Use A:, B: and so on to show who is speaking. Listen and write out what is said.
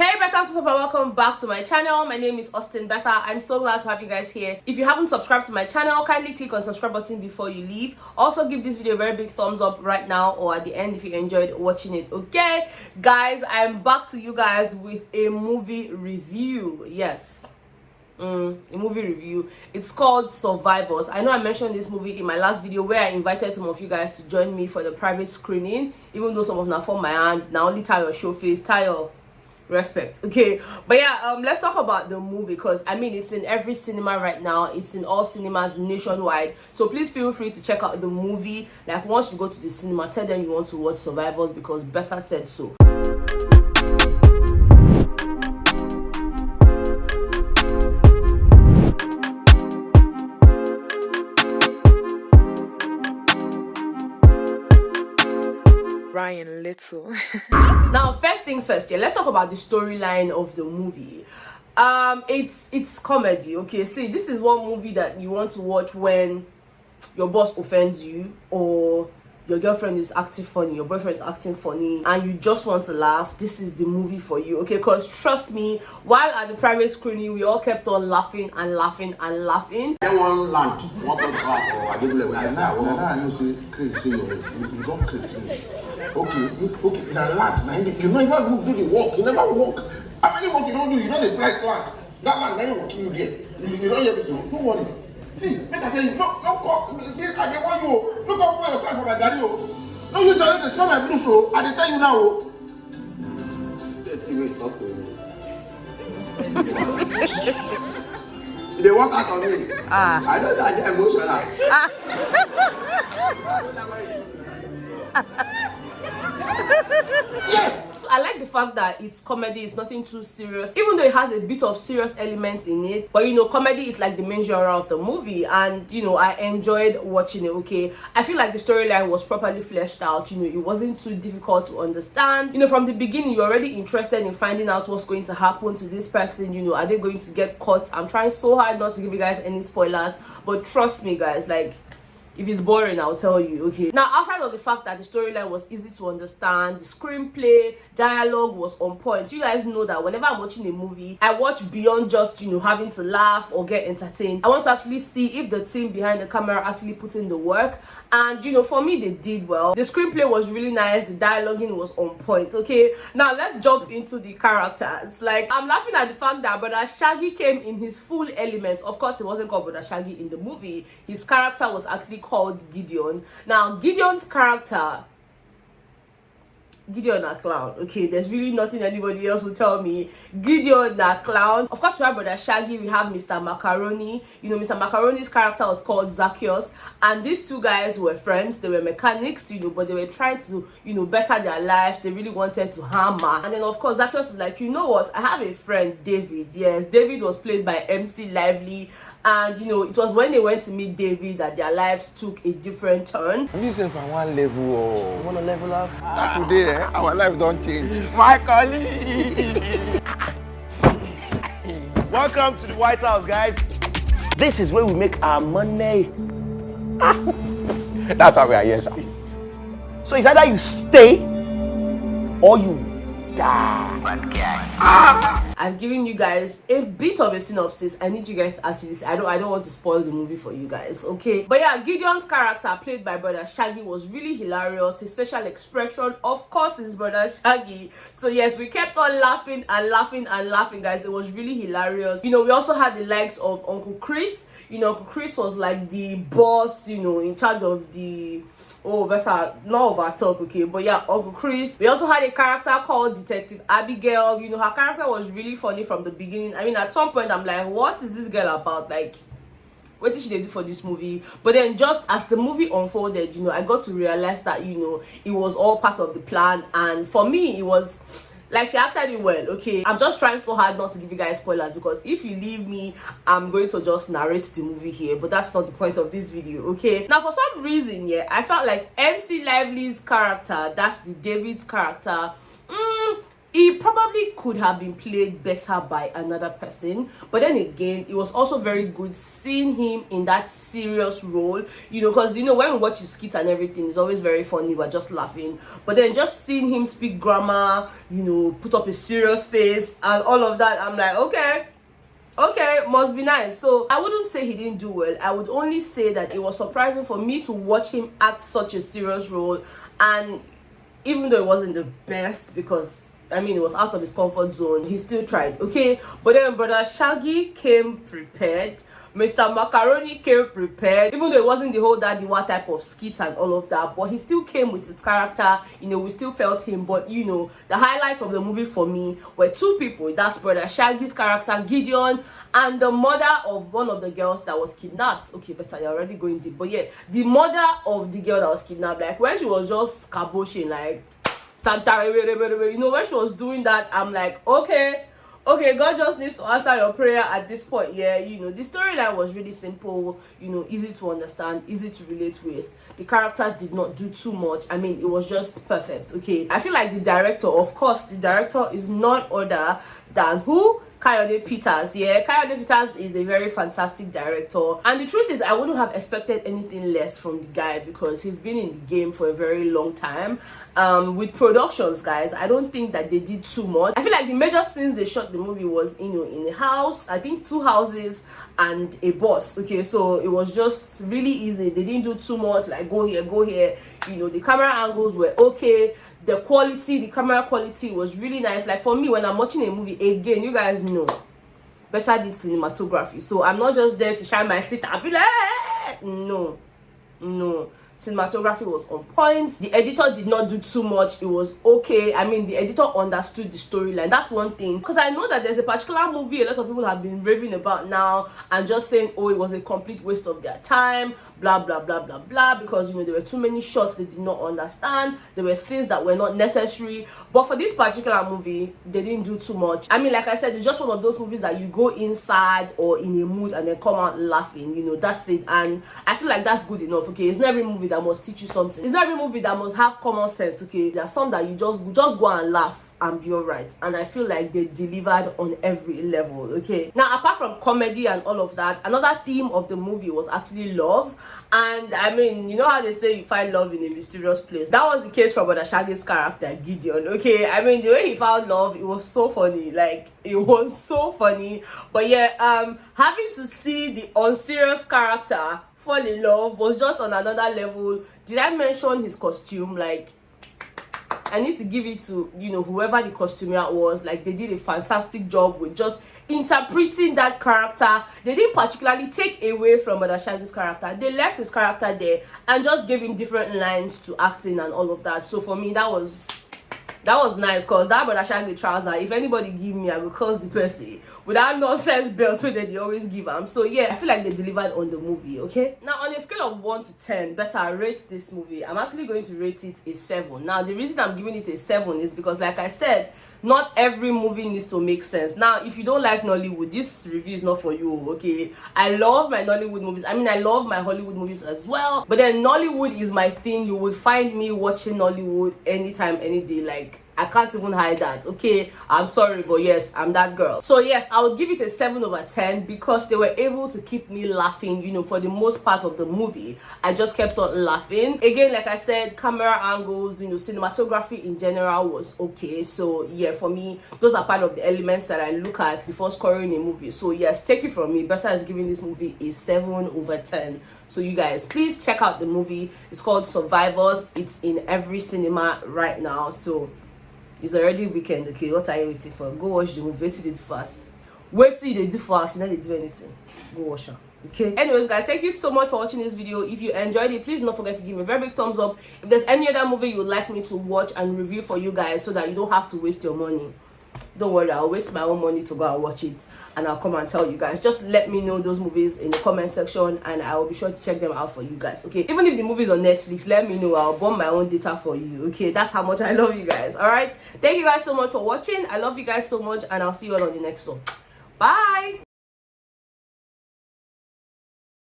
A: Hey Betha, what's up and welcome back to my channel. My name is Betha. I'm so glad to have you guys here. If you haven't subscribed to my channel, kindly click on the subscribe button before you leave. Also give this video a very big thumbs up right now or at the end if you enjoyed watching it. Okay guys, I'm back to you guys with a movie review. Yes, a movie review. It's called Survivors. I know I mentioned this movie in my last video where I invited some of you guys to join me for the private screening, even though some of them form my hand. Now only tie your show face, tie your respect. Okay, but yeah, let's talk about the movie because I mean it's in every cinema right now. It's in all cinemas nationwide, so please feel free to check out the movie. Like once you go to the cinema, tell them you want to watch Survivors because Betha said so.
B: Ryan Little.
A: Now, first things first, yeah, let's talk about the storyline of the movie. It's comedy. Okay, see, this is one movie that you want to watch when your boss offends you, or your girlfriend is acting funny, your boyfriend is acting funny, and you just want to laugh. This is the movie for you, okay? Because trust me, while at the private screening, we all kept on laughing and laughing and laughing.
C: One land, one you don't Chris. Okay, now land, you never do the work, you never work. How many work you don't do? You know the price land. That land, now you will kill you there. You don't hear me, so don't worry. See, make I tell you, no call. This I dey want you. Look up for yourself for my daddy. No use your head to smell my blue, so I dey tell you now. Just give me talk to you. They walk out on me. I don't say I get emotional.
A: Yes. I like the fact that it's comedy, it's nothing too serious, even though it has a bit of serious elements in it. But you know, comedy is like the main genre of the movie, and you know, I enjoyed watching it. Okay, I feel like the storyline was properly fleshed out. You know, it wasn't too difficult to understand. You know, from the beginning, you're already interested in finding out what's going to happen to this person. You know, are they going to get caught? I'm trying so hard not to give you guys any spoilers, but trust me guys, like, if it's boring, I'll tell you, okay? Now, outside of the fact that the storyline was easy to understand, the screenplay, dialogue was on point. You guys know that whenever I'm watching a movie, I watch beyond just, you know, having to laugh or get entertained. I want to actually see if the team behind the camera actually put in the work. And, you know, for me, they did well. The screenplay was really nice. The dialoguing was on point, okay? Now, let's jump into the characters. Like, I'm laughing at the fact that Brother Shaggi came in his full element. Of course, he wasn't called Brother Shaggi in the movie. His character was actually called Gideon. Now Gideon's character, Gideon a clown. Okay, there's really nothing anybody else will tell me. Gideon a clown. Of course, we have Brother Shaggi, we have Mr. Macaroni. You know, Mr. Macaroni's character was called Zacchaeus, and these two guys were friends. They were mechanics, you know, but they were trying to, you know, better their lives. They really wanted to hammer. And then of course Zacchaeus is like, you know what, I have a friend, David. Yes, David was played by MC Lively. And you know, it was when they went to meet David that their lives took a different turn.
C: You say from one level, or you want to level up? Today, our life don't change. My colleague.
D: Welcome to the White House, guys. This is where we make our money.
C: That's why we are here, sir.
D: So it's either you stay or you die.
A: I've given you guys a bit of a synopsis. I need you guys to actually see. I don't want to spoil the movie for you guys, okay? But yeah, Gideon's character, played by Brother Shaggi, was really hilarious. His facial expression, of course, is Brother Shaggi. So yes, we kept on laughing and laughing and laughing, guys. It was really hilarious. You know, we also had the likes of Uncle Chris. You know, Uncle Chris was like the boss, you know, in charge of the... Oh, better not over talk, okay? But yeah, Uncle Chris. We also had a character called Detective Abigail. You know, her character was really funny from the beginning. I mean, at some point, I'm like, what is this girl about? Like, what did she do for this movie? But then just as the movie unfolded, you know, I got to realize that, you know, it was all part of the plan. And for me, it was... like, she acted it well, okay? I'm just trying so hard not to give you guys spoilers because if you leave me, I'm going to just narrate the movie here, but that's not the point of this video, okay? Now, for some reason, yeah, I felt like MC Lively's character, that's the David's character, He probably could have been played better by another person, but then again, it was also very good seeing him in that serious role, you know, because, you know, when we watch his skits and everything, it's always very funny, we're just laughing, but then just seeing him speak grammar, you know, put up a serious face and all of that, I'm like, okay, must be nice. So I wouldn't say he didn't do well. I would only say that it was surprising for me to watch him act such a serious role, and even though it wasn't the best, because I mean, it was out of his comfort zone, he still tried, okay? But then Brother Shaggi came prepared. Mr. Macaroni came prepared, even though it wasn't the whole Daddy Wa type of skit and all of that, but he still came with his character, you know, we still felt him. But, you know, the highlight of the movie for me were two people. That's Brother Shaggi's character, Gideon, and the mother of one of the girls that was kidnapped. Okay, Betha, you're already going deep, but yeah, the mother of the girl that was kidnapped, like, when she was just kaboshing, like, Santa, you know, when she was doing that, I'm like, okay, God just needs to answer your prayer at this point. Yeah, you know, the storyline was really simple, you know, easy to understand, easy to relate with. The characters did not do too much. I mean, it was just perfect. Okay, I feel like the director, of course, the director is none other than who? Kayode Peters. Yeah, Kayode Peters is a very fantastic director, and the truth is I wouldn't have expected anything less from the guy, because he's been in the game for a very long time. With productions, guys, I don't think that they did too much. I feel like the major scenes they shot the movie was, you know, in a house, I think 2 houses and a bus. Okay, so it was just really easy. They didn't do too much, like go here, you know. The camera angles were okay. The quality, the camera quality was really nice. Like, for me, when I'm watching a movie, again, you guys know, Betha did cinematography, so I'm not just there to shine my teeth and be like, no. Cinematography was on point. The editor did not do too much. It was okay. I mean, the editor understood the storyline. That's one thing, because I know that there's a particular movie a lot of people have been raving about now and just saying, oh, it was a complete waste of their time, blah blah blah blah blah, because, you know, there were too many shots they did not understand, there were scenes that were not necessary. But for this particular movie, they didn't do too much. I mean, like I said, it's just one of those movies that you go inside or in a mood and then come out laughing, you know, that's it. And I feel like that's good enough. Okay, it's not every movie that must teach you something, it's not every movie that must have common sense. Okay, there are some that you just go and laugh and be alright, and I feel like they delivered on every level. Okay, now apart from comedy and all of that, another theme of the movie was actually love. And I mean, you know how they say you find love in a mysterious place? That was the case for Brother Shaggi's character, Gideon. Okay, I mean, the way he found love, it was so funny. Like, it was so funny. But yeah, having to see the unserious character fall in love was just on another level. Did I mention his costume? Like, I need to give it to, you know, whoever the costumier was. Like, they did a fantastic job with just interpreting that character. They didn't particularly take away from Brother Shaggi's character. They left his character there and just gave him different lines to act in and all of that. So for me, that was nice, because that Brother Shaggi trouser, if anybody give me, I will curse the person with that nonsense belt that they always give them. So yeah, I feel like they delivered on the movie. Okay, now on a scale of 1 to 10, Betha, rate this movie. I'm actually going to rate it a 7. Now the reason I'm giving it a 7 is because, like I said, not every movie needs to make sense. Now, if you don't like Nollywood, this review is not for you. Okay, I love my Nollywood movies. I mean, I love my Hollywood movies as well, but then Nollywood is my thing. You would find me watching Nollywood anytime, any day. Like, I can't even hide that. Okay, I'm sorry, but yes, I'm that girl. So yes, I would give it a 7 over 10 because they were able to keep me laughing, you know, for the most part of the movie. I just kept on laughing. Again, like I said, camera angles, you know, cinematography in general was okay. So yeah, for me, those are part of the elements that I look at before scoring a movie. So yes, take it from me, Betha is giving this movie a 7 over 10. So you guys, please check out the movie. It's called Survivors. It's in every cinema right now. So it's already weekend. Okay, what are you waiting for? Go watch the movie. Wait till they do fast. Wait till they do fast. You know they do anything. Go watch them. Okay. Anyways, guys, thank you so much for watching this video. If you enjoyed it, please don't forget to give me a very big thumbs up. If there's any other movie you would like me to watch and review for you guys, so that you don't have to waste your money, don't worry, I'll waste my own money to go and watch it, and I'll come and tell you guys. Just let me know those movies in the comment section, and I will be sure to check them out for you guys. Okay, even if the movie is on Netflix, let me know. I'll bomb my own data for you. Okay, that's how much I love you guys. All right, thank you guys so much for watching. I love you guys so much, and I'll see you all on the next one. Bye.